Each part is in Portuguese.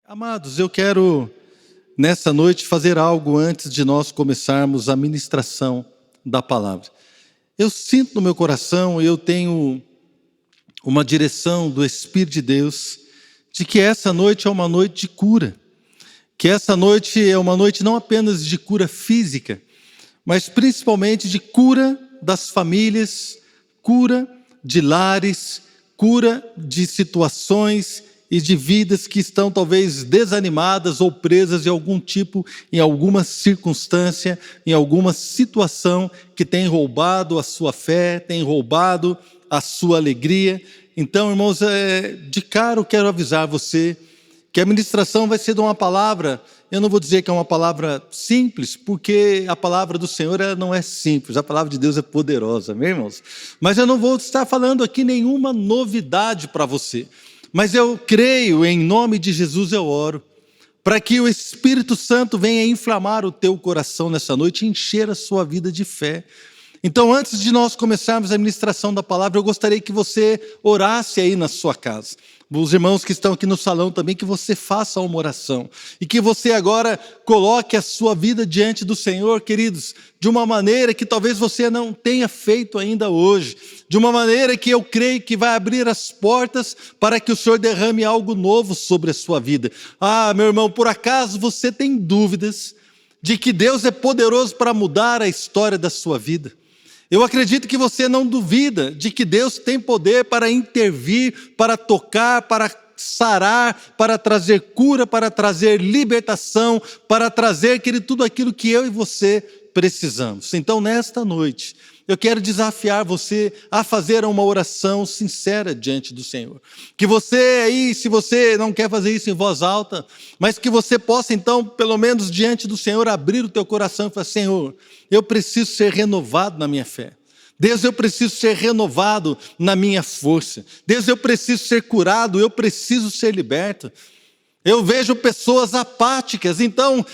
Amados, eu quero nessa noite fazer algo antes de nós começarmos a ministração da palavra. Eu sinto no meu coração, eu tenho uma direção do Espírito de Deus, de que essa noite é uma noite de cura, que essa noite é uma noite não apenas de cura física, mas principalmente de cura das famílias, cura de lares, cura de situações e de vidas que estão talvez desanimadas ou presas em algum tipo, em alguma circunstância, em alguma situação que tem roubado a sua fé, tem roubado a sua alegria. Então, irmãos, de cara eu quero avisar você que a ministração vai ser de uma palavra, eu não vou dizer que é uma palavra simples, porque a palavra do Senhor ela não é simples, a palavra de Deus é poderosa, meus irmãos. Mas eu não vou estar falando aqui nenhuma novidade para você. Mas eu creio, em nome de Jesus eu oro, para que o Espírito Santo venha inflamar o teu coração nessa noite e encher a sua vida de fé. Então, antes de nós começarmos a ministração da palavra, eu gostaria que você orasse aí na sua casa. Os irmãos que estão aqui no salão também, que você faça uma oração. E que você agora coloque a sua vida diante do Senhor, queridos, de uma maneira que talvez você não tenha feito ainda hoje. De uma maneira que eu creio que vai abrir as portas para que o Senhor derrame algo novo sobre a sua vida. Ah, meu irmão, por acaso você tem dúvidas de que Deus é poderoso para mudar a história da sua vida? Eu acredito que você não duvida de que Deus tem poder para intervir, para tocar, para sarar, para trazer cura, para trazer libertação, para trazer, querido, tudo aquilo que eu e você precisamos. Então, nesta noite, eu quero desafiar você a fazer uma oração sincera diante do Senhor. Que você aí, se você não quer fazer isso em voz alta, mas que você possa então, pelo menos diante do Senhor, abrir o teu coração e falar: Senhor, eu preciso ser renovado na minha fé. Deus, eu preciso ser renovado na minha força. Deus, eu preciso ser curado, eu preciso ser liberto. Eu vejo pessoas apáticas, então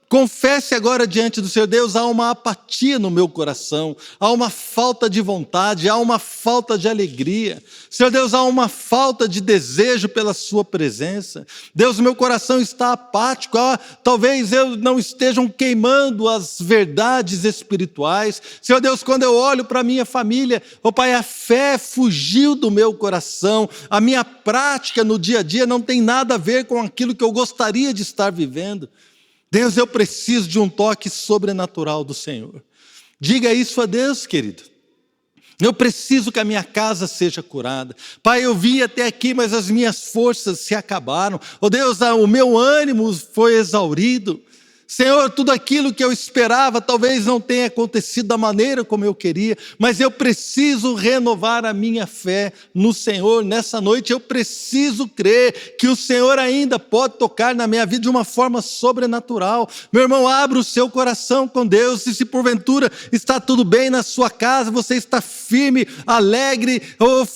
confesse agora diante do Senhor: Deus, há uma apatia no meu coração, há uma falta de vontade, há uma falta de alegria. Senhor Deus, há uma falta de desejo pela sua presença. Deus, meu coração está apático, talvez eu não estejam queimando as verdades espirituais. Senhor Deus, quando eu olho para a minha família, oh Pai, a fé fugiu do meu coração, a minha prática no dia a dia não tem nada a ver com aquilo que eu gostaria de estar vivendo. Deus, eu preciso de um toque sobrenatural do Senhor. Diga isso a Deus, querido. Eu preciso que a minha casa seja curada. Pai, eu vim até aqui, mas as minhas forças se acabaram. Oh Deus, o meu ânimo foi exaurido. Senhor, tudo aquilo que eu esperava talvez não tenha acontecido da maneira como eu queria, mas eu preciso renovar a minha fé no Senhor. Nessa noite eu preciso crer que o Senhor ainda pode tocar na minha vida de uma forma sobrenatural. Meu irmão, abra o seu coração com Deus, e se porventura está tudo bem na sua casa, você está firme, alegre,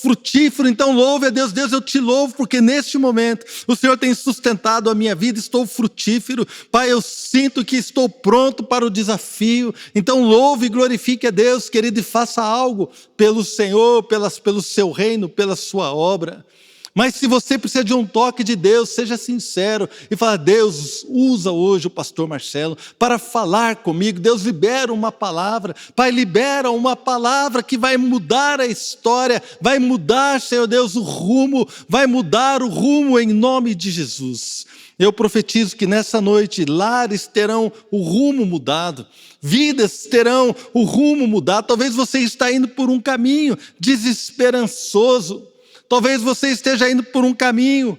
frutífero, então louve a Deus. Deus, eu te louvo porque neste momento o Senhor tem sustentado a minha vida, estou frutífero. Pai, eu sinto que estou pronto para o desafio. Então louve e glorifique a Deus, querido, e faça algo pelo Senhor, pelo seu reino, pela sua obra. Mas se você precisa de um toque de Deus, seja sincero e fala: Deus, usa hoje o pastor Marcelo para falar comigo. Deus, libera uma palavra. Pai, libera uma palavra que vai mudar a história, vai mudar, Senhor Deus, o rumo, vai mudar o rumo em nome de Jesus. Eu profetizo que nessa noite lares terão o rumo mudado, vidas terão o rumo mudado. Talvez você está indo por um caminho desesperançoso, talvez você esteja indo por um caminho,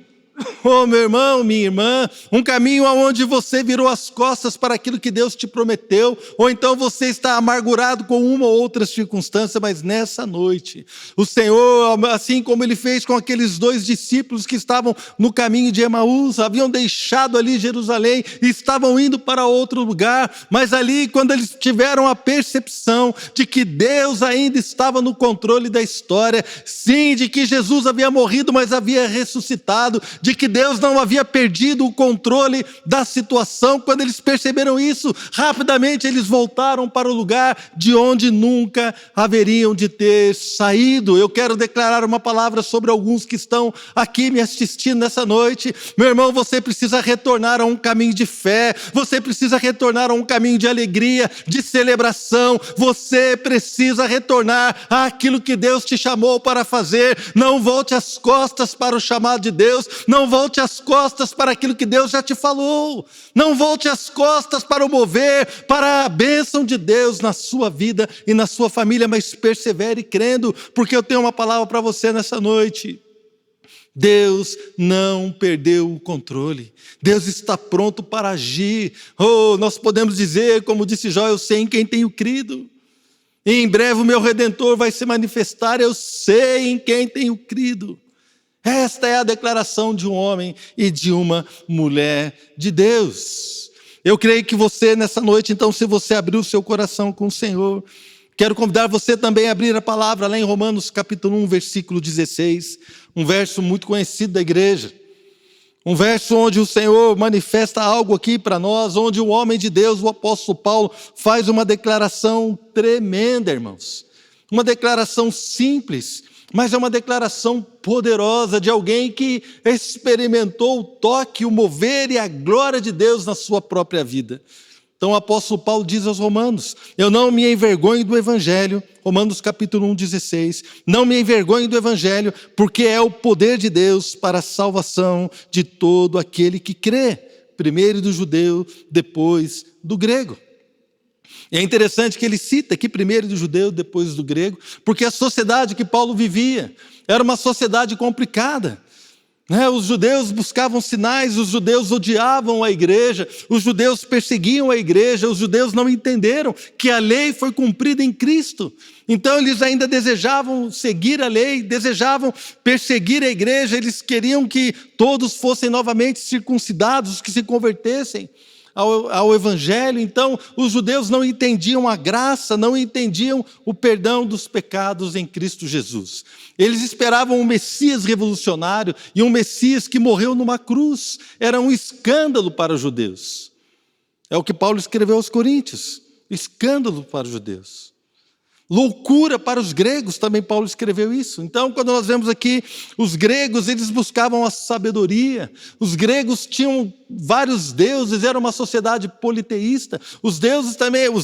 oh meu irmão, minha irmã, um caminho aonde você virou as costas para aquilo que Deus te prometeu, ou então você está amargurado com uma ou outra circunstância, mas nessa noite, o Senhor, assim como Ele fez com aqueles 2 discípulos que estavam no caminho de Emaús, haviam deixado ali Jerusalém e estavam indo para outro lugar, mas ali quando eles tiveram a percepção de que Deus ainda estava no controle da história, sim, de que Jesus havia morrido, mas havia ressuscitado, de que Deus não havia perdido o controle da situação. Quando eles perceberam isso, rapidamente eles voltaram para o lugar de onde nunca haveriam de ter saído. Eu quero declarar uma palavra sobre alguns que estão aqui me assistindo nessa noite. Meu irmão, você precisa retornar a um caminho de fé, você precisa retornar a um caminho de alegria, de celebração, você precisa retornar àquilo que Deus te chamou para fazer. Não volte as costas para o chamado de Deus, não volte as costas para aquilo que Deus já te falou, não volte as costas para o mover, para a bênção de Deus na sua vida e na sua família, mas persevere crendo, porque eu tenho uma palavra para você nessa noite. Deus não perdeu o controle. Deus está pronto para agir. Nós podemos dizer, como disse Jó, eu sei em quem tenho crido. E em breve o meu Redentor vai se manifestar, eu sei em quem tenho crido. Esta é a declaração de um homem e de uma mulher de Deus. Eu creio que você nessa noite, então, se você abrir o seu coração com o Senhor, quero convidar você também a abrir a palavra lá em Romanos capítulo 1, versículo 16, um verso muito conhecido da igreja. Um verso onde o Senhor manifesta algo aqui para nós, onde o homem de Deus, o apóstolo Paulo, faz uma declaração tremenda, irmãos. Uma declaração simples, mas é uma declaração poderosa de alguém que experimentou o toque, o mover e a glória de Deus na sua própria vida. Então o apóstolo Paulo diz aos romanos, eu não me envergonho do evangelho, Romanos capítulo 1, 16, não me envergonho do evangelho, porque é o poder de Deus para a salvação de todo aquele que crê, primeiro do judeu, depois do grego. E é interessante que ele cita aqui primeiro do judeu, depois do grego, porque a sociedade que Paulo vivia era uma sociedade complicada. Os judeus buscavam sinais, os judeus odiavam a igreja, os judeus perseguiam a igreja, os judeus não entenderam que a lei foi cumprida em Cristo. Então eles ainda desejavam seguir a lei, desejavam perseguir a igreja, eles queriam que todos fossem novamente circuncidados, que se convertessem ao evangelho. Então os judeus não entendiam a graça, não entendiam o perdão dos pecados em Cristo Jesus. Eles esperavam um Messias revolucionário e um Messias que morreu numa cruz. Era um escândalo para os judeus. É o que Paulo escreveu aos Coríntios, escândalo para os judeus. Loucura para os gregos, também Paulo escreveu isso. Então, quando nós vemos aqui, os gregos, eles buscavam a sabedoria. Os gregos tinham vários deuses, era uma sociedade politeísta. Os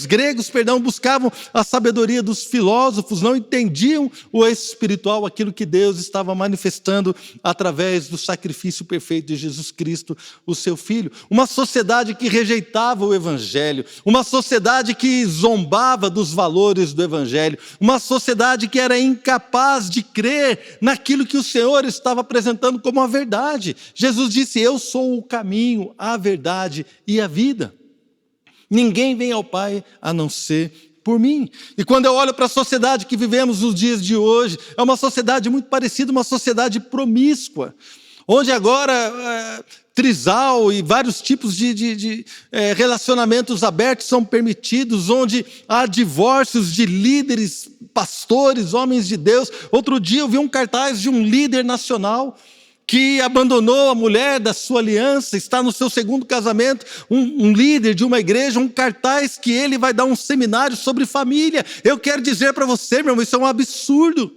gregos, buscavam a sabedoria dos filósofos, não entendiam o espiritual, aquilo que Deus estava manifestando através do sacrifício perfeito de Jesus Cristo, o seu Filho. Uma sociedade que rejeitava o evangelho, uma sociedade que zombava dos valores do evangelho, uma sociedade que era incapaz de crer naquilo que o Senhor estava apresentando como a verdade. Jesus disse, eu sou o caminho, a verdade e a vida. Ninguém vem ao Pai a não ser por mim. E quando eu olho para a sociedade que vivemos nos dias de hoje, é uma sociedade muito parecida, uma sociedade promíscua, onde agora trisal e vários tipos de relacionamentos abertos são permitidos, onde há divórcios de líderes, pastores, homens de Deus. Outro dia eu vi um cartaz de um líder nacional que abandonou a mulher da sua aliança, está no seu segundo casamento, um líder de uma igreja, um cartaz que ele vai dar um seminário sobre família. Eu quero dizer para você, meu irmão, isso é um absurdo.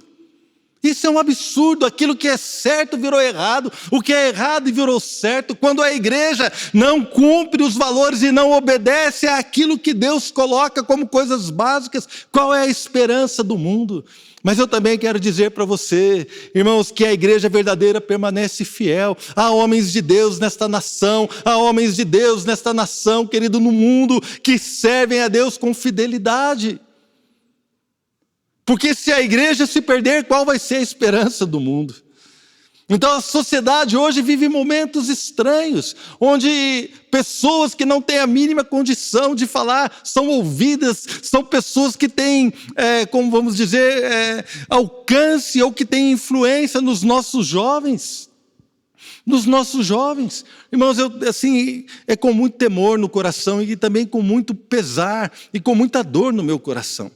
Isso é um absurdo. Aquilo que é certo virou errado, o que é errado virou certo. Quando a igreja não cumpre os valores e não obedece àquilo que Deus coloca como coisas básicas, qual é a esperança do mundo? Mas eu também quero dizer para você, irmãos, que a igreja verdadeira permanece fiel. Há homens de Deus nesta nação, querido, no mundo, que servem a Deus com fidelidade. Porque se a igreja se perder, qual vai ser a esperança do mundo? Então a sociedade hoje vive momentos estranhos, onde pessoas que não têm a mínima condição de falar são ouvidas, são pessoas que têm, como vamos dizer, alcance ou que têm influência nos nossos jovens. Irmãos, é com muito temor no coração e também com muito pesar e com muita dor no meu coração,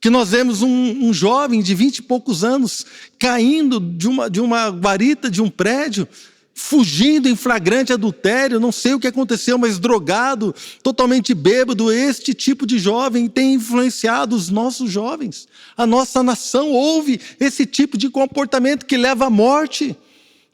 que nós vemos um jovem de 20 e poucos anos caindo de uma guarita de um prédio, fugindo em flagrante adultério, não sei o que aconteceu, mas drogado, totalmente bêbado. Este tipo de jovem tem influenciado os nossos jovens. A nossa nação ouve esse tipo de comportamento que leva à morte,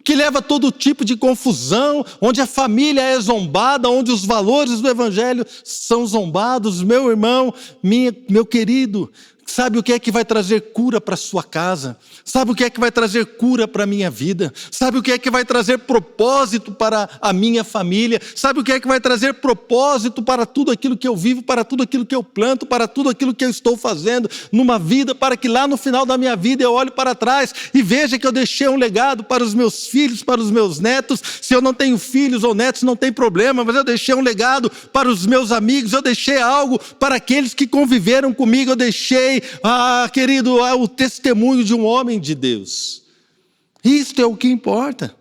que leva a todo tipo de confusão, onde a família é zombada, onde os valores do evangelho são zombados. Meu irmão, meu querido, sabe o que é que vai trazer cura para a sua casa? Sabe o que é que vai trazer cura para a minha vida? Sabe o que é que vai trazer propósito para a minha família? Sabe o que é que vai trazer propósito para tudo aquilo que eu vivo, para tudo aquilo que eu planto, para tudo aquilo que eu estou fazendo numa vida, para que lá no final da minha vida eu olhe para trás e veja que eu deixei um legado para os meus filhos, para os meus netos. Se eu não tenho filhos ou netos, não tem problema, mas eu deixei um legado para os meus amigos, eu deixei algo para aqueles que conviveram comigo, eu deixei, querido, o testemunho de um homem de Deus. Isto é o que importa.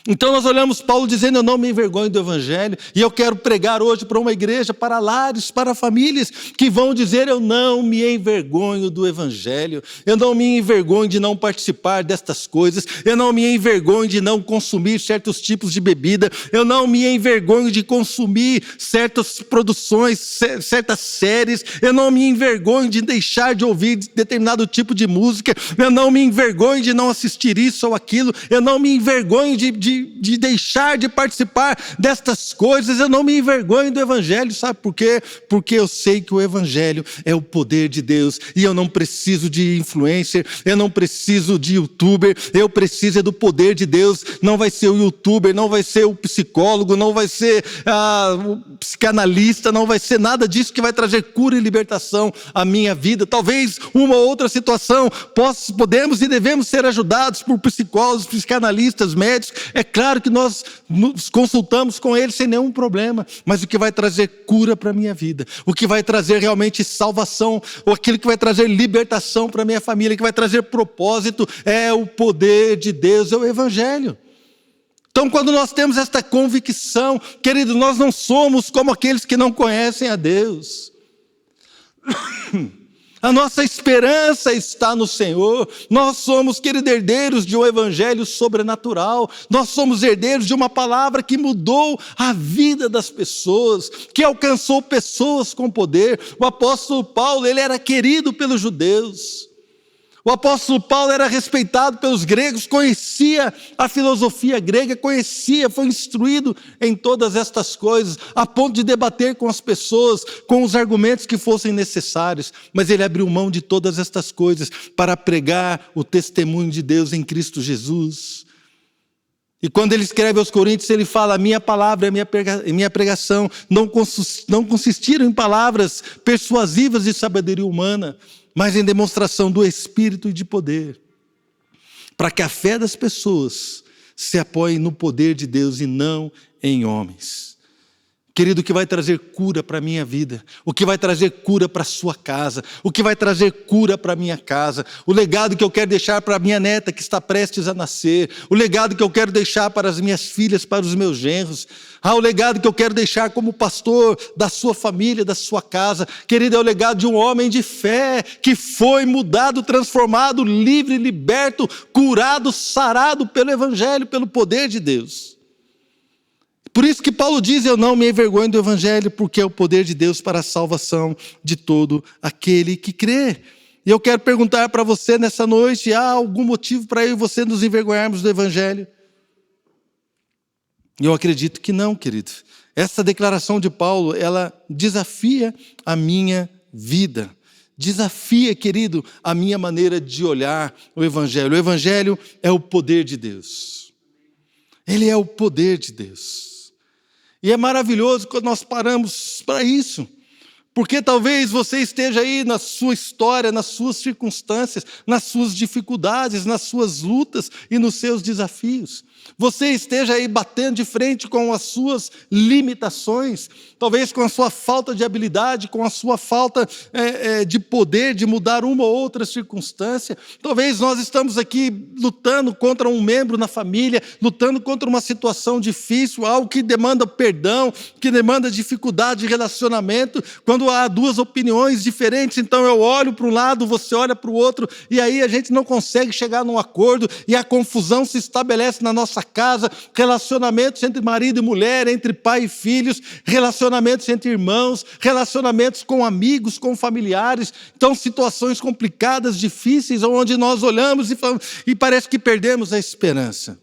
Então nós olhamos Paulo dizendo: eu não me envergonho do evangelho, e eu quero pregar hoje para uma igreja, para lares, para famílias que vão dizer: eu não me envergonho do evangelho, eu não me envergonho de não participar destas coisas, eu não me envergonho de não consumir certos tipos de bebida, eu não me envergonho de consumir certas produções, certas séries, eu não me envergonho de deixar de ouvir determinado tipo de música, eu não me envergonho de não assistir isso ou aquilo, eu não me envergonho de deixar de participar destas coisas, eu não me envergonho do evangelho. Sabe por quê? Porque eu sei que o evangelho é o poder de Deus, e eu não preciso de influencer, eu não preciso de youtuber, eu preciso do poder de Deus. Não vai ser o youtuber, não vai ser o psicólogo, não vai ser o psicanalista, não vai ser nada disso que vai trazer cura e libertação à minha vida. Talvez uma ou outra situação podemos e devemos ser ajudados por psicólogos, psicanalistas, médicos. É claro que nós nos consultamos com eles sem nenhum problema, mas o que vai trazer cura para a minha vida, o que vai trazer realmente salvação, ou aquilo que vai trazer libertação para a minha família, que vai trazer propósito, é o poder de Deus, é o evangelho. Então, quando nós temos esta convicção, querido, nós não somos como aqueles que não conhecem a Deus. A nossa esperança está no Senhor. Nós somos, querido, herdeiros de um evangelho sobrenatural. Nós somos herdeiros de uma palavra que mudou a vida das pessoas, que alcançou pessoas com poder. O apóstolo Paulo, ele era querido pelos judeus. O apóstolo Paulo era respeitado pelos gregos, conhecia a filosofia grega, foi instruído em todas estas coisas, a ponto de debater com as pessoas, com os argumentos que fossem necessários. Mas ele abriu mão de todas estas coisas para pregar o testemunho de Deus em Cristo Jesus. E quando ele escreve aos Coríntios, ele fala: a minha palavra e a minha pregação não consistiram em palavras persuasivas de sabedoria humana, mas em demonstração do Espírito e de poder, para que a fé das pessoas se apoie no poder de Deus e não em homens. Querido, o que vai trazer cura para a minha vida, o que vai trazer cura para a sua casa, o que vai trazer cura para a minha casa, o legado que eu quero deixar para a minha neta que está prestes a nascer, o legado que eu quero deixar para as minhas filhas, para os meus genros, o legado que eu quero deixar como pastor da sua família, da sua casa, querido, é o legado de um homem de fé, que foi mudado, transformado, livre, liberto, curado, sarado pelo evangelho, pelo poder de Deus. Por isso que Paulo diz: eu não me envergonho do evangelho, porque é o poder de Deus para a salvação de todo aquele que crê. E eu quero perguntar para você nessa noite: há algum motivo para eu e você nos envergonharmos do evangelho? Eu acredito que não, querido. Essa declaração de Paulo, ela desafia a minha vida. Desafia, querido, a minha maneira de olhar o evangelho. O evangelho é o poder de Deus. Ele é o poder de Deus. E é maravilhoso quando nós paramos para isso, porque talvez você esteja aí na sua história, nas suas circunstâncias, nas suas dificuldades, nas suas lutas e nos seus desafios. Você esteja aí batendo de frente com as suas limitações, talvez com a sua falta de habilidade, com a sua falta de poder de mudar uma ou outra circunstância. Talvez nós estamos aqui lutando contra um membro na família, lutando contra uma situação difícil, algo que demanda perdão, que demanda dificuldade de relacionamento. Quando quando há duas opiniões diferentes, então eu olho para um lado, você olha para o outro, e aí a gente não consegue chegar num acordo, e a confusão se estabelece na nossa casa, relacionamentos entre marido e mulher, entre pai e filhos, relacionamentos entre irmãos, relacionamentos com amigos, com familiares. Então, situações complicadas, difíceis, onde nós olhamos e parece que perdemos a esperança.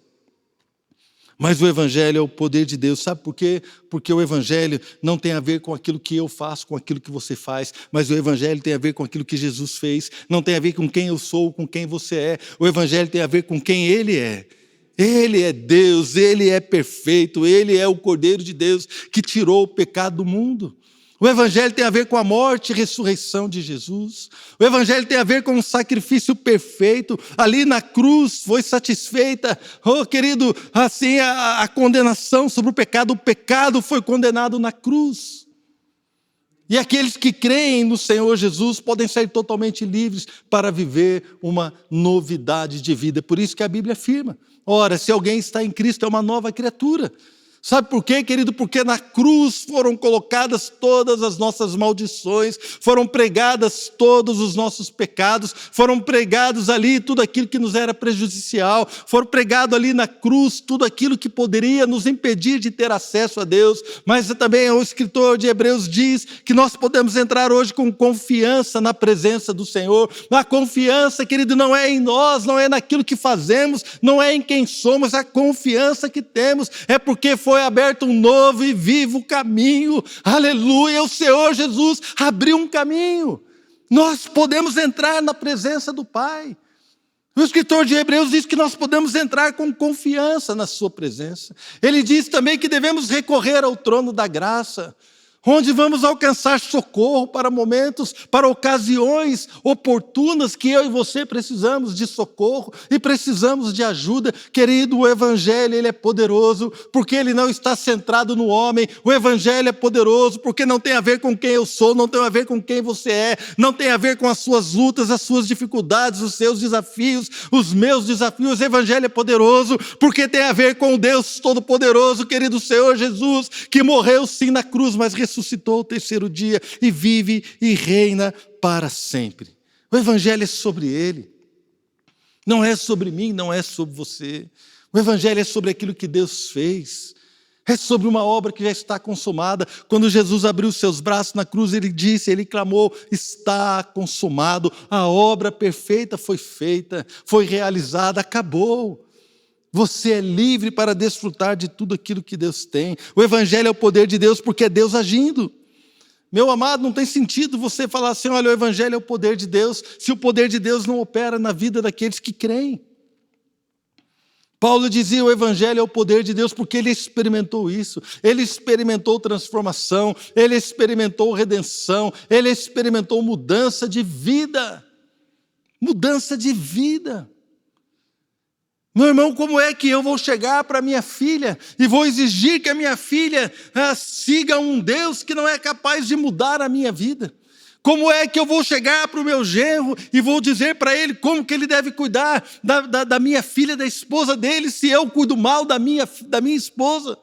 Mas o Evangelho é o poder de Deus. Sabe por quê? Porque o Evangelho não tem a ver com aquilo que eu faço, com aquilo que você faz, mas o Evangelho tem a ver com aquilo que Jesus fez. Não tem a ver com quem eu sou, com quem você é. O Evangelho tem a ver com quem Ele é. Ele é Deus, Ele é perfeito, Ele é o Cordeiro de Deus que tirou o pecado do mundo. O Evangelho tem a ver com a morte e ressurreição de Jesus. O Evangelho tem a ver com um sacrifício perfeito. Ali na cruz foi satisfeita, oh querido, assim a condenação sobre o pecado foi condenado na cruz. E aqueles que creem no Senhor Jesus podem ser totalmente livres para viver uma novidade de vida. Por isso que a Bíblia afirma, ora, se alguém está em Cristo é uma nova criatura. Sabe por quê, querido? Porque na cruz foram colocadas todas as nossas maldições, foram pregadas todos os nossos pecados, foram pregados ali tudo aquilo que nos era prejudicial, foram pregado ali na cruz tudo aquilo que poderia nos impedir de ter acesso a Deus. Mas também o escritor de Hebreus diz que nós podemos entrar hoje com confiança na presença do Senhor. A confiança, querido, não é em nós, não é naquilo que fazemos, não é em quem somos, a confiança que temos é porque foi aberto um novo e vivo caminho, aleluia, o Senhor Jesus abriu um caminho, nós podemos entrar na presença do Pai. O escritor de Hebreus diz que nós podemos entrar com confiança na sua presença. Ele diz também que devemos recorrer ao trono da graça, onde vamos alcançar socorro para momentos, para ocasiões oportunas que eu e você precisamos de socorro e precisamos de ajuda. Querido, o Evangelho ele é poderoso porque ele não está centrado no homem. O Evangelho é poderoso porque não tem a ver com quem eu sou, não tem a ver com quem você é, não tem a ver com as suas lutas, as suas dificuldades, os seus desafios, os meus desafios. O Evangelho é poderoso porque tem a ver com o Deus Todo-Poderoso, querido Senhor Jesus, que morreu sim na cruz, mas ressuscitou o terceiro dia e vive e reina para sempre. O Evangelho é sobre Ele, não é sobre mim, não é sobre você. O Evangelho é sobre aquilo que Deus fez, é sobre uma obra que já está consumada. Quando Jesus abriu seus braços na cruz, Ele disse, Ele clamou, está consumado, a obra perfeita foi feita, foi realizada, acabou. Você é livre para desfrutar de tudo aquilo que Deus tem. O Evangelho é o poder de Deus porque é Deus agindo. Meu amado, não tem sentido você falar assim, olha, o Evangelho é o poder de Deus, se o poder de Deus não opera na vida daqueles que creem. Paulo dizia, o Evangelho é o poder de Deus porque ele experimentou isso. Ele experimentou transformação, ele experimentou redenção, ele experimentou mudança de vida. Mudança de vida. Meu irmão, como é que eu vou chegar para minha filha e vou exigir que a minha filha siga um Deus que não é capaz de mudar a minha vida? Como é que eu vou chegar para o meu genro e vou dizer para ele como que ele deve cuidar da minha filha, da esposa dele, se eu cuido mal da minha esposa?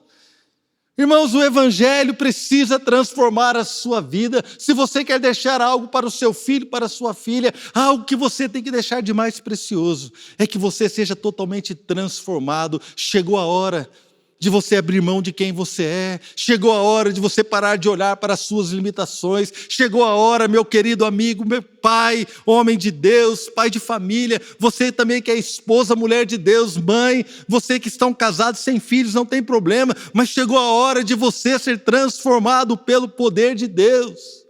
Irmãos, o Evangelho precisa transformar a sua vida. Se você quer deixar algo para o seu filho, para a sua filha, algo que você tem que deixar de mais precioso, é que você seja totalmente transformado. Chegou a hora de você abrir mão de quem você é. Chegou a hora de você parar de olhar para as suas limitações. Chegou a hora, meu querido amigo, meu pai, homem de Deus, pai de família, você também que é esposa, mulher de Deus, mãe, você que estão casados sem filhos, não tem problema, mas chegou a hora de você ser transformado pelo poder de Deus.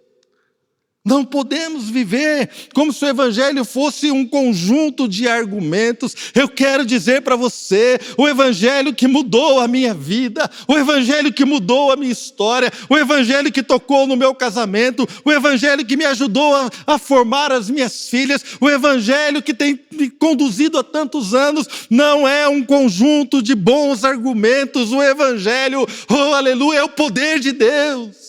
Não podemos viver como se o Evangelho fosse um conjunto de argumentos. Eu quero dizer para você, o Evangelho que mudou a minha vida, o Evangelho que mudou a minha história, o Evangelho que tocou no meu casamento, o Evangelho que me ajudou a formar as minhas filhas, o Evangelho que tem me conduzido há tantos anos, não é um conjunto de bons argumentos. O Evangelho, oh aleluia, é o poder de Deus.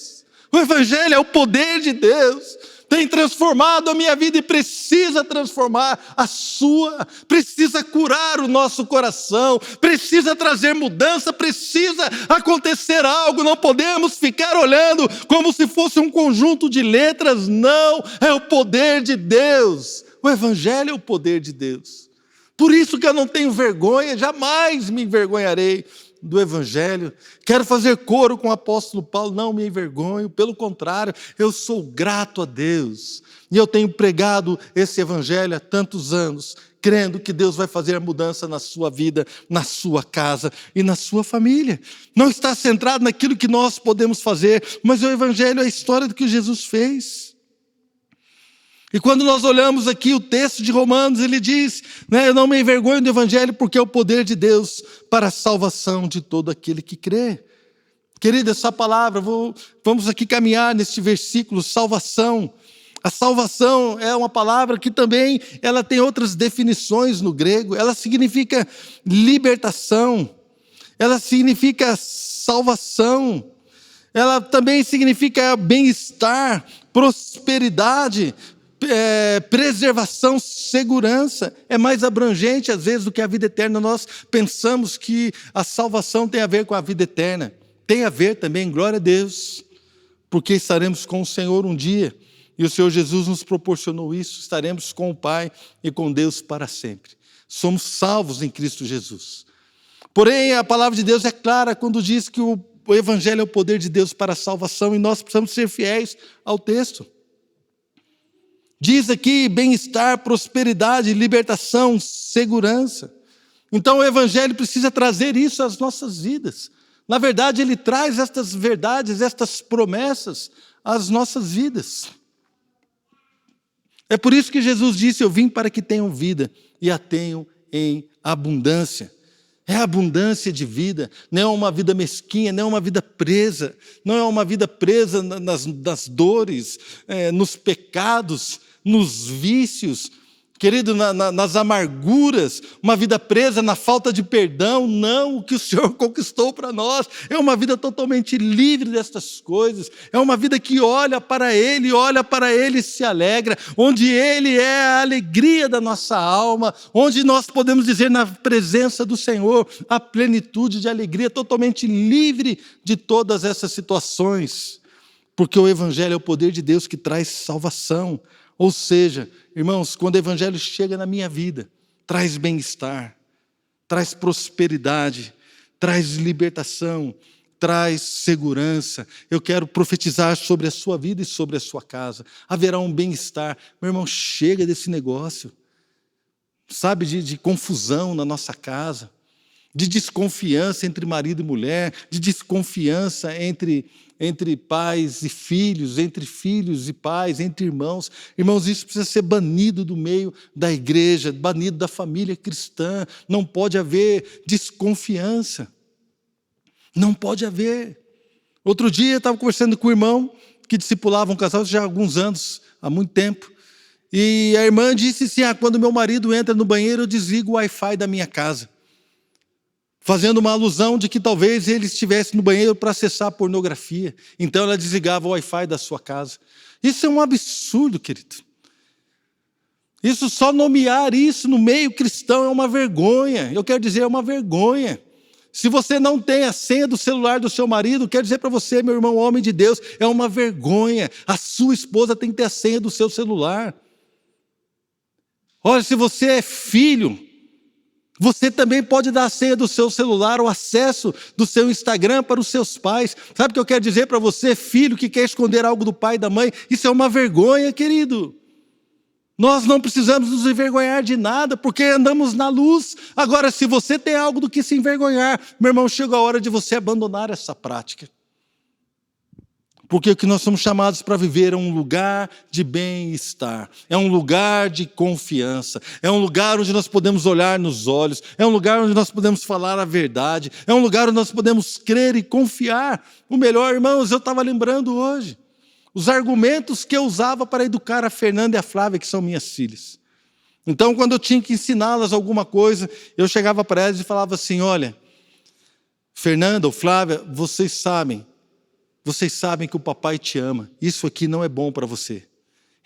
O Evangelho é o poder de Deus. tem transformado a minha vida e precisa transformar a sua, precisa curar o nosso coração, precisa trazer mudança, precisa acontecer algo. Não podemos ficar olhando como se fosse um conjunto de letras, não, é o poder de Deus. O Evangelho é o poder de Deus. Por isso que eu não tenho vergonha, jamais me envergonharei do Evangelho. Quero fazer coro com o apóstolo Paulo, não me envergonho, pelo contrário, eu sou grato a Deus. E eu tenho pregado esse Evangelho há tantos anos, crendo que Deus vai fazer a mudança na sua vida, na sua casa e na sua família. Não está centrado naquilo que nós podemos fazer, mas o Evangelho é a história do que Jesus fez. E quando nós olhamos aqui o texto de Romanos, ele diz, eu não me envergonho do Evangelho, porque é o poder de Deus para a salvação de todo aquele que crê. Querida, essa palavra, vamos aqui caminhar neste versículo, salvação. A salvação é uma palavra que também ela tem outras definições no grego. Ela significa libertação, ela significa salvação, ela também significa bem-estar, prosperidade, preservação, segurança. É mais abrangente às vezes do que a vida eterna. Nós pensamos que a salvação tem a ver com a vida eterna. Tem a ver também, glória a Deus, porque estaremos com o Senhor um dia, e o Senhor Jesus nos proporcionou isso. Estaremos com o Pai e com Deus para sempre. Somos salvos em Cristo Jesus. Porém, a palavra de Deus é clara quando diz que o Evangelho é o poder de Deus para a salvação, e nós precisamos ser fiéis ao texto. Diz aqui bem-estar, prosperidade, libertação, segurança. Então o Evangelho precisa trazer isso às nossas vidas. Na verdade, ele traz estas verdades, estas promessas às nossas vidas. É por isso que Jesus disse, eu vim para que tenham vida e a tenham em abundância. É abundância de vida, não é uma vida mesquinha, não é uma vida presa, não é uma vida presa nas dores, nos pecados, nos vícios, querido, nas amarguras, uma vida presa na falta de perdão. Não, o que o Senhor conquistou para nós é uma vida totalmente livre destas coisas, é uma vida que olha para Ele e se alegra, onde Ele é a alegria da nossa alma, onde nós podemos dizer na presença do Senhor, a plenitude de alegria, totalmente livre de todas essas situações, porque o Evangelho é o poder de Deus que traz salvação. Ou seja, irmãos, quando o Evangelho chega na minha vida, traz bem-estar, traz prosperidade, traz libertação, traz segurança. Eu quero profetizar sobre a sua vida e sobre a sua casa. Haverá um bem-estar. Meu irmão, chega desse negócio, sabe, de confusão na nossa casa, de desconfiança entre marido e mulher, de desconfiança entre pais e filhos, entre filhos e pais, entre irmãos. Irmãos, isso precisa ser banido do meio da igreja, banido da família cristã. Não pode haver desconfiança. Não pode haver. Outro dia eu estava conversando com um irmão que discipulava um casal já há alguns anos, há muito tempo. E a irmã disse assim, quando meu marido entra no banheiro, eu desligo o Wi-Fi da minha casa. Fazendo uma alusão de que talvez ele estivesse no banheiro para acessar a pornografia. Então ela desligava o Wi-Fi da sua casa. Isso é um absurdo, querido. Isso, só nomear isso no meio cristão é uma vergonha. Eu quero dizer, é uma vergonha. Se você não tem a senha do celular do seu marido, quero dizer para você, meu irmão, homem de Deus, é uma vergonha. A sua esposa tem que ter a senha do seu celular. Olha, se você é filho, você também pode dar a senha do seu celular, o acesso do seu Instagram para os seus pais. Sabe o que eu quero dizer para você, filho que quer esconder algo do pai e da mãe? Isso é uma vergonha, querido. Nós não precisamos nos envergonhar de nada, porque andamos na luz. Agora, se você tem algo do que se envergonhar, meu irmão, chega a hora de você abandonar essa prática. Porque o que nós somos chamados para viver é um lugar de bem-estar, é um lugar de confiança, é um lugar onde nós podemos olhar nos olhos, é um lugar onde nós podemos falar a verdade, é um lugar onde nós podemos crer e confiar. O melhor, irmãos, eu estava lembrando hoje, os argumentos que eu usava para educar a Fernanda e a Flávia, que são minhas filhas. Então, quando eu tinha que ensiná-las alguma coisa, eu chegava para elas e falava assim, olha, Fernanda ou Flávia, vocês sabem que o papai te ama. Isso aqui não é bom para você.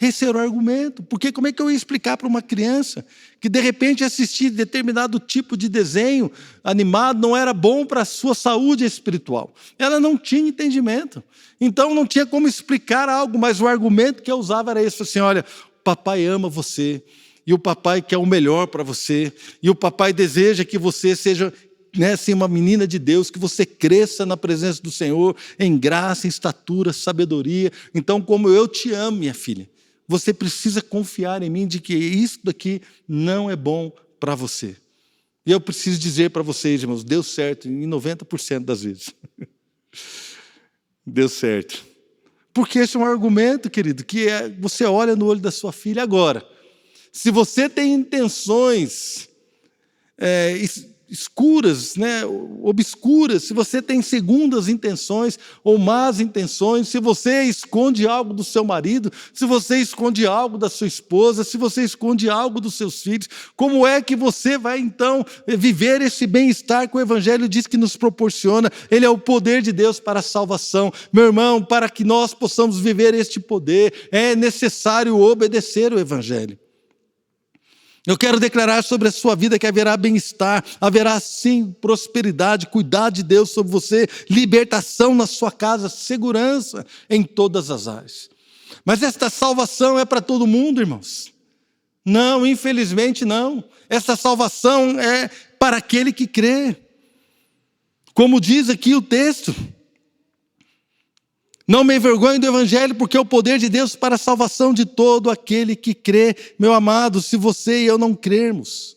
Esse era o argumento. Porque como é que eu ia explicar para uma criança que de repente assistir determinado tipo de desenho animado não era bom para a sua saúde espiritual? Ela não tinha entendimento. Então não tinha como explicar algo, mas o argumento que eu usava era esse, assim, olha, o papai ama você, e o papai quer o melhor para você, e o papai deseja que você seja, né, assim, uma menina de Deus, que você cresça na presença do Senhor, em graça, em estatura, sabedoria. Então, como eu te amo, minha filha, você precisa confiar em mim de que isso daqui não é bom para você. E eu preciso dizer para vocês, irmãos, deu certo em 90% das vezes. Deu certo. Porque esse é um argumento, querido, que você olha no olho da sua filha agora. Se você tem intenções escuras, né, obscuras, se você tem segundas intenções ou más intenções, se você esconde algo do seu marido, se você esconde algo da sua esposa, se você esconde algo dos seus filhos, como é que você vai então viver esse bem-estar que o Evangelho diz que nos proporciona? Ele é o poder de Deus para a salvação. Meu irmão, para que nós possamos viver este poder, é necessário obedecer o Evangelho. Eu quero declarar sobre a sua vida que haverá bem-estar, haverá sim prosperidade, cuidado de Deus sobre você, libertação na sua casa, segurança em todas as áreas. Mas esta salvação é para todo mundo, irmãos? Não, infelizmente não. Esta salvação é para aquele que crê. Como diz aqui o texto, não me envergonhe do Evangelho, porque é o poder de Deus para a salvação de todo aquele que crê. Meu amado, se você e eu não crermos,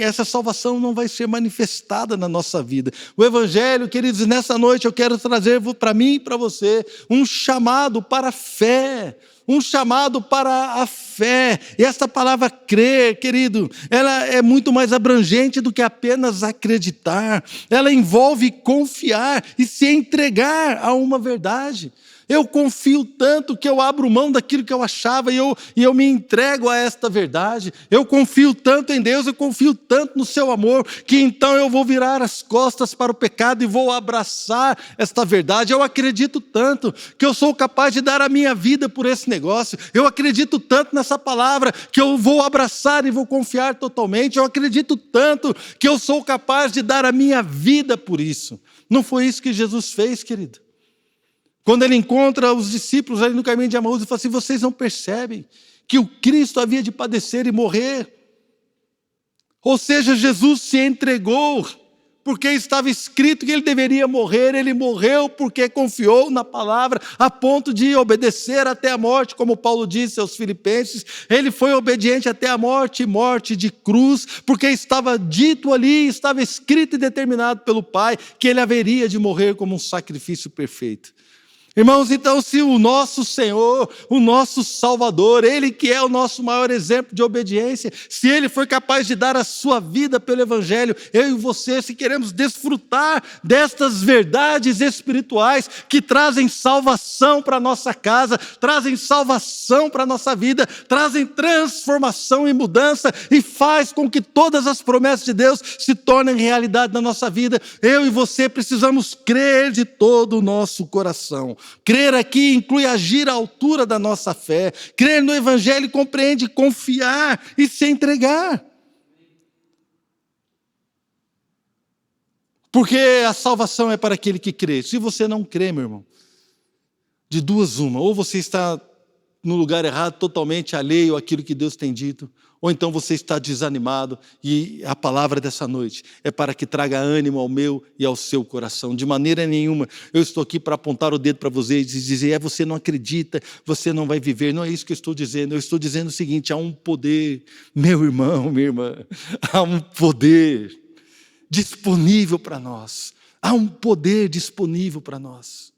essa salvação não vai ser manifestada na nossa vida. O Evangelho, queridos, nessa noite eu quero trazer para mim e para você um chamado para a fé. Um chamado para a fé. E essa palavra crer, querido, ela é muito mais abrangente do que apenas acreditar. Ela envolve confiar e se entregar a uma verdade. Eu confio tanto que eu abro mão daquilo que eu achava e eu me entrego a esta verdade. Eu confio tanto em Deus, eu confio tanto no seu amor, que então eu vou virar as costas para o pecado e vou abraçar esta verdade. Eu acredito tanto que eu sou capaz de dar a minha vida por esse negócio. Eu acredito tanto nessa palavra que eu vou abraçar e vou confiar totalmente. Eu acredito tanto que eu sou capaz de dar a minha vida por isso. Não foi isso que Jesus fez, querido? Quando ele encontra os discípulos ali no caminho de Emaús, ele fala assim: vocês não percebem que o Cristo havia de padecer e morrer? Ou seja, Jesus se entregou, porque estava escrito que ele deveria morrer. Ele morreu porque confiou na palavra, a ponto de obedecer até a morte, como Paulo disse aos Filipenses. Ele foi obediente até a morte, morte de cruz, porque estava dito ali, estava escrito e determinado pelo Pai, que ele haveria de morrer como um sacrifício perfeito. Irmãos, então, se o nosso Senhor, o nosso Salvador, Ele que é o nosso maior exemplo de obediência, se Ele foi capaz de dar a sua vida pelo Evangelho, eu e você, se queremos desfrutar destas verdades espirituais que trazem salvação para a nossa casa, trazem salvação para a nossa vida, trazem transformação e mudança e faz com que todas as promessas de Deus se tornem realidade na nossa vida, eu e você precisamos crer de todo o nosso coração. Crer aqui inclui agir à altura da nossa fé. Crer no Evangelho compreende confiar e se entregar. Porque a salvação é para aquele que crê. Se você não crê, meu irmão, de duas uma, ou você está no lugar errado, totalmente alheio àquilo que Deus tem dito, ou então você está desanimado, e a palavra dessa noite é para que traga ânimo ao meu e ao seu coração. De maneira nenhuma eu estou aqui para apontar o dedo para vocês e dizer: você não acredita, você não vai viver. Não é isso que eu estou dizendo. Eu estou dizendo o seguinte: há um poder, meu irmão, minha irmã, há um poder disponível para nós. Há um poder disponível para nós.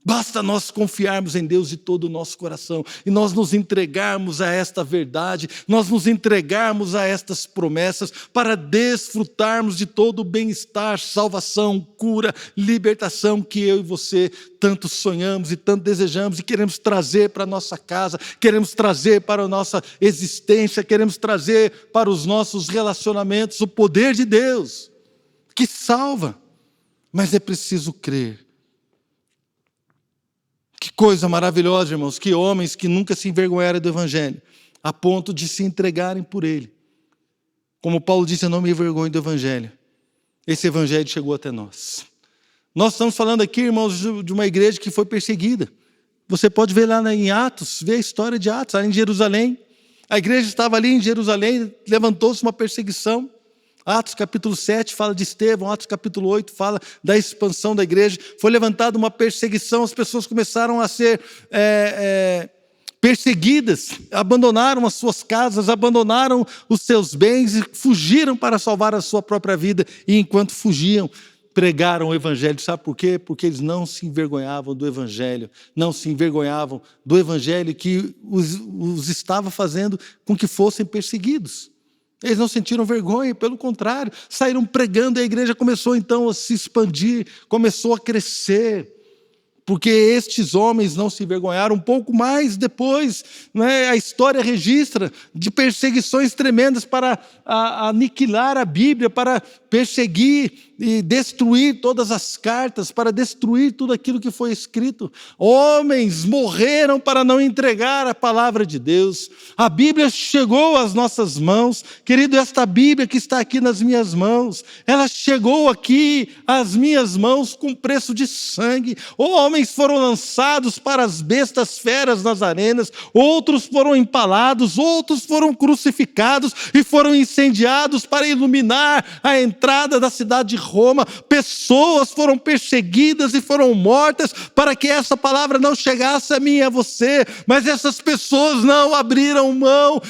Basta nós confiarmos em Deus de todo o nosso coração e nós nos entregarmos a esta verdade, nós nos entregarmos a estas promessas para desfrutarmos de todo o bem-estar, salvação, cura, libertação que eu e você tanto sonhamos e tanto desejamos e queremos trazer para a nossa casa, queremos trazer para a nossa existência, queremos trazer para os nossos relacionamentos o poder de Deus que salva, mas é preciso crer. Que coisa maravilhosa, irmãos, que homens que nunca se envergonharam do Evangelho, a ponto de se entregarem por ele. Como Paulo disse, eu não me envergonho do Evangelho. Esse Evangelho chegou até nós. Nós estamos falando aqui, irmãos, de uma igreja que foi perseguida. Você pode ver lá em Atos, ver a história de Atos, lá em Jerusalém. A igreja estava ali em Jerusalém, levantou-se uma perseguição. Atos capítulo 7 fala de Estevão, Atos capítulo 8 fala da expansão da igreja. Foi levantada uma perseguição, as pessoas começaram a ser perseguidas, abandonaram as suas casas, abandonaram os seus bens e fugiram para salvar a sua própria vida. E enquanto fugiam, pregaram o Evangelho. Sabe por quê? Porque eles não se envergonhavam do Evangelho, não se envergonhavam do Evangelho que os estava fazendo com que fossem perseguidos. Eles não sentiram vergonha, pelo contrário, saíram pregando e a igreja começou então a se expandir, começou a crescer. Porque estes homens não se envergonharam. Um pouco mais depois, né, a história registra de perseguições tremendas para aniquilar a Bíblia, para perseguir e destruir todas as cartas, para destruir tudo aquilo que foi escrito. Homens morreram para não entregar a palavra de Deus. A Bíblia chegou às nossas mãos. Querido, esta Bíblia que está aqui nas minhas mãos, ela chegou aqui às minhas mãos com preço de sangue. Homens foram lançados para as bestas feras nas arenas, outros foram empalados, outros foram crucificados e foram incendiados para iluminar a entrada da cidade de Roma. Pessoas foram perseguidas e foram mortas para que essa palavra não chegasse a mim e a você, mas essas pessoas não abriram mão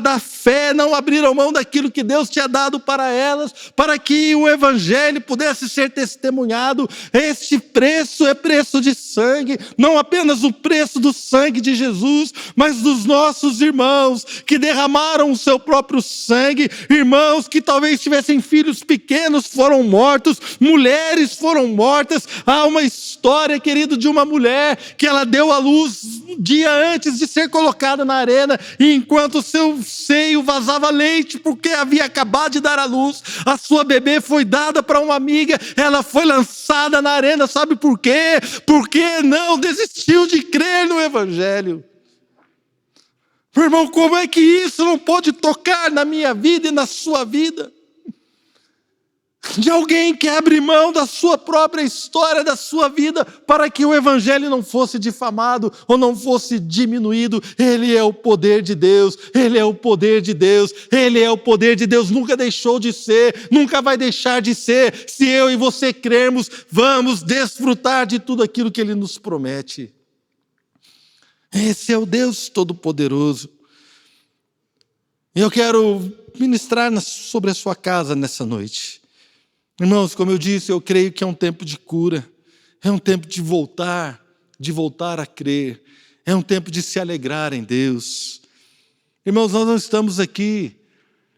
da fé, não abriram mão daquilo que Deus tinha dado para elas, para que o Evangelho pudesse ser testemunhado. Este preço é preço de sangue, não apenas o preço do sangue de Jesus, mas dos nossos irmãos que derramaram o seu próprio sangue, irmãos que talvez tivessem filhos pequenos, foram mortos, mulheres foram mortas. Há uma história, querido, de uma mulher que ela deu à luz um dia antes de ser colocada na arena, e enquanto o seu seio vazava leite, porque havia acabado de dar à luz, a sua bebê foi dada para uma amiga, ela foi lançada na arena. Sabe por quê? Porque não desistiu de crer no Evangelho. Meu irmão, como é que isso não pode tocar na minha vida e na sua vida? De alguém que abre mão da sua própria história, da sua vida, para que o Evangelho não fosse difamado ou não fosse diminuído. Ele é o poder de Deus, Ele é o poder de Deus, Ele é o poder de Deus, nunca deixou de ser, nunca vai deixar de ser. Se eu e você crermos, vamos desfrutar de tudo aquilo que Ele nos promete. Esse é o Deus Todo-Poderoso. Eu quero ministrar sobre a sua casa nessa noite. Irmãos, como eu disse, eu creio que é um tempo de cura, é um tempo de voltar a crer, é um tempo de se alegrar em Deus. Irmãos, nós não estamos aqui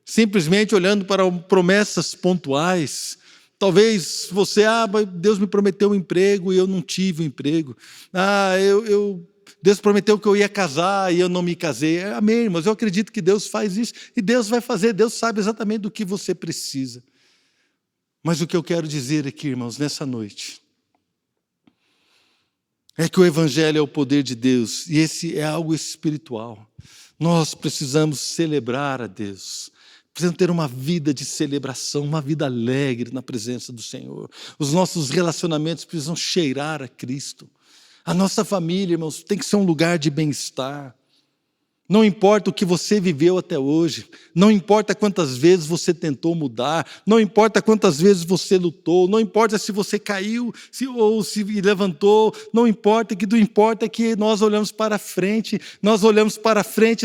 simplesmente olhando para promessas pontuais. Talvez você, Deus me prometeu um emprego e eu não tive um emprego. Deus prometeu que eu ia casar e eu não me casei. Amém, irmãos, eu acredito que Deus faz isso e Deus vai fazer, Deus sabe exatamente do que você precisa. Mas o que eu quero dizer aqui, irmãos, nessa noite, é que o Evangelho é o poder de Deus, e esse é algo espiritual. Nós precisamos celebrar a Deus, precisamos ter uma vida de celebração, uma vida alegre na presença do Senhor. Os nossos relacionamentos precisam cheirar a Cristo. A nossa família, irmãos, tem que ser um lugar de bem-estar. Não importa o que você viveu até hoje, não importa quantas vezes você tentou mudar, não importa quantas vezes você lutou, não importa se você caiu ou se levantou, não importa, o que importa é que nós olhamos para frente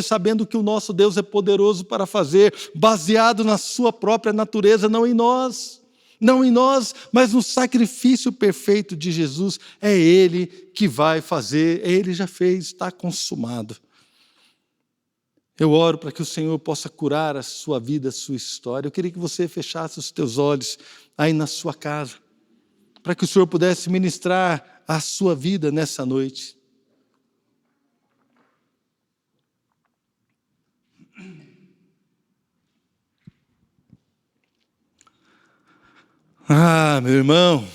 sabendo que o nosso Deus é poderoso para fazer, baseado na sua própria natureza, não em nós, mas no sacrifício perfeito de Jesus. É Ele que vai fazer, Ele já fez, está consumado. Eu oro para que o Senhor possa curar a sua vida, a sua história. Eu queria que você fechasse os teus olhos aí na sua casa, para que o Senhor pudesse ministrar a sua vida nessa noite. Meu irmão,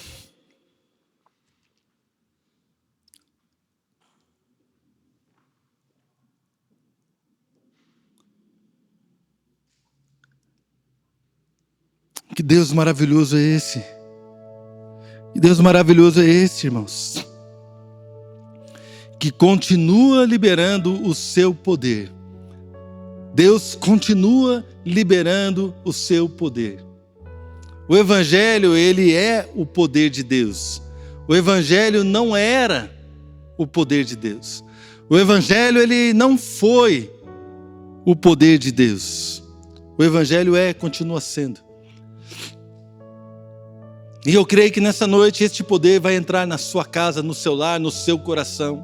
Que Deus maravilhoso é esse? Que Deus maravilhoso é esse, irmãos? Que continua liberando o seu poder. Deus continua liberando o seu poder. O Evangelho, ele é o poder de Deus. O Evangelho não era o poder de Deus. O Evangelho, ele não foi o poder de Deus. O Evangelho continua sendo. E eu creio que nessa noite este poder vai entrar na sua casa, no seu lar, no seu coração.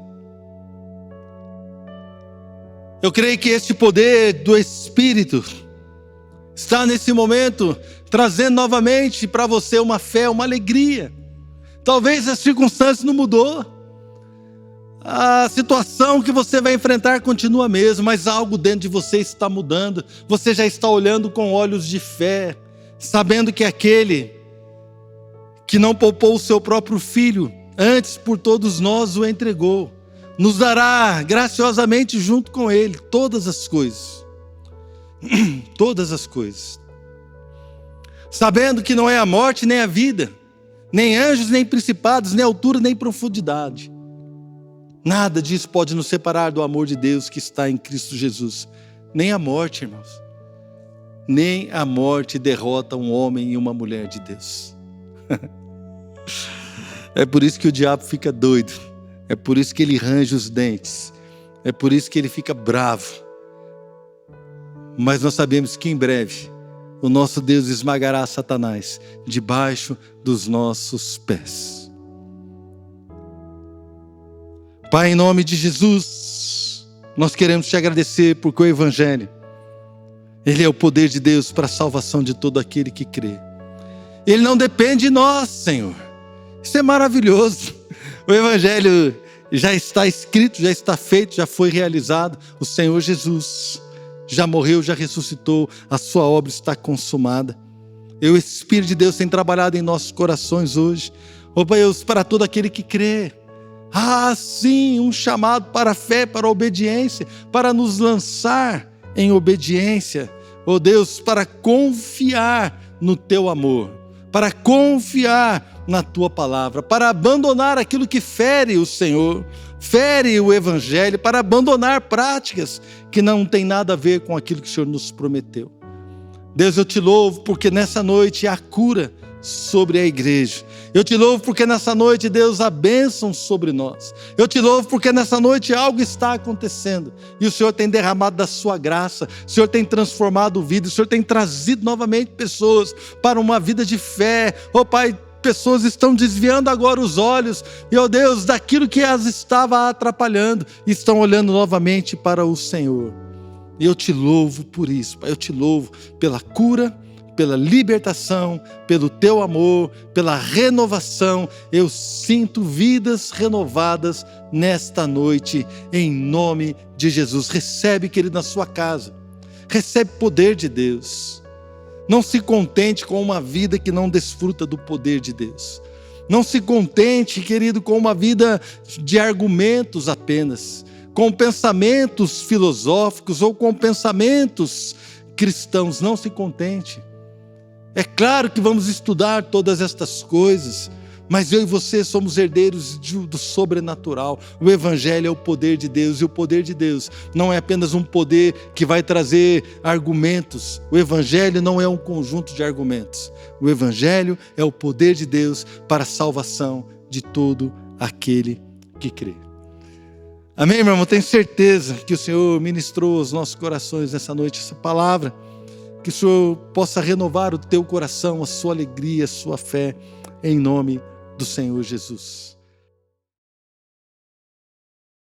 Eu creio que este poder do Espírito está nesse momento trazendo novamente para você uma fé, uma alegria. Talvez a circunstância não mudou. A situação que você vai enfrentar continua a mesma, mas algo dentro de você está mudando. Você já está olhando com olhos de fé, sabendo que aquele que não poupou o seu próprio filho, antes por todos nós o entregou, nos dará graciosamente junto com ele todas as coisas. Todas as coisas. Sabendo que não é a morte nem a vida, nem anjos, nem principados, nem altura, nem profundidade. Nada disso pode nos separar do amor de Deus que está em Cristo Jesus. Nem a morte, irmãos. Nem a morte derrota um homem e uma mulher de Deus. É por isso que o diabo fica doido. É por isso que ele range os dentes. É por isso que ele fica bravo. Mas nós sabemos que em breve o nosso Deus esmagará Satanás debaixo dos nossos pés. Pai, em nome de Jesus, nós queremos te agradecer porque o Evangelho, ele é o poder de Deus para a salvação de todo aquele que crê. Ele não depende de nós, Senhor. Isso é maravilhoso. O Evangelho já está escrito, já está feito, já foi realizado. O Senhor Jesus já morreu, já ressuscitou, a sua obra está consumada. E o Espírito de Deus tem trabalhado em nossos corações hoje. Ó Deus, para todo aquele que crê. Sim, um chamado para a fé, para a obediência, para nos lançar em obediência. Ó Deus, para confiar no teu amor, para confiar na tua palavra, para abandonar aquilo que fere o Senhor, fere o Evangelho, para abandonar práticas que não tem nada a ver com aquilo que o Senhor nos prometeu. Deus, eu te louvo porque nessa noite há cura sobre a igreja. Eu te louvo porque nessa noite, Deus, há bênção sobre nós. Eu te louvo porque nessa noite algo está acontecendo e o Senhor tem derramado da sua graça, o Senhor tem transformado vidas, o Senhor tem trazido novamente pessoas para uma vida de fé. Pai, pessoas estão desviando agora os olhos, e Deus, daquilo que as estava atrapalhando, e estão olhando novamente para o Senhor. E eu te louvo por isso, Pai. Eu te louvo pela cura, pela libertação, pelo teu amor, pela renovação. Eu sinto vidas renovadas nesta noite, em nome de Jesus. Recebe, querido, na sua casa. Recebe poder de Deus. Não se contente com uma vida que não desfruta do poder de Deus. Não se contente, querido, com uma vida de argumentos apenas, com pensamentos filosóficos ou com pensamentos cristãos. Não se contente. É claro que vamos estudar todas estas coisas, mas eu e você somos herdeiros do sobrenatural. O Evangelho é o poder de Deus, e o poder de Deus não é apenas um poder que vai trazer argumentos. O Evangelho não é um conjunto de argumentos. O Evangelho é o poder de Deus para a salvação de todo aquele que crê. Amém, meu irmão? Tenho certeza que o Senhor ministrou aos nossos corações nessa noite essa palavra. Que o Senhor possa renovar o teu coração, a sua alegria, a sua fé, em nome do Senhor Jesus.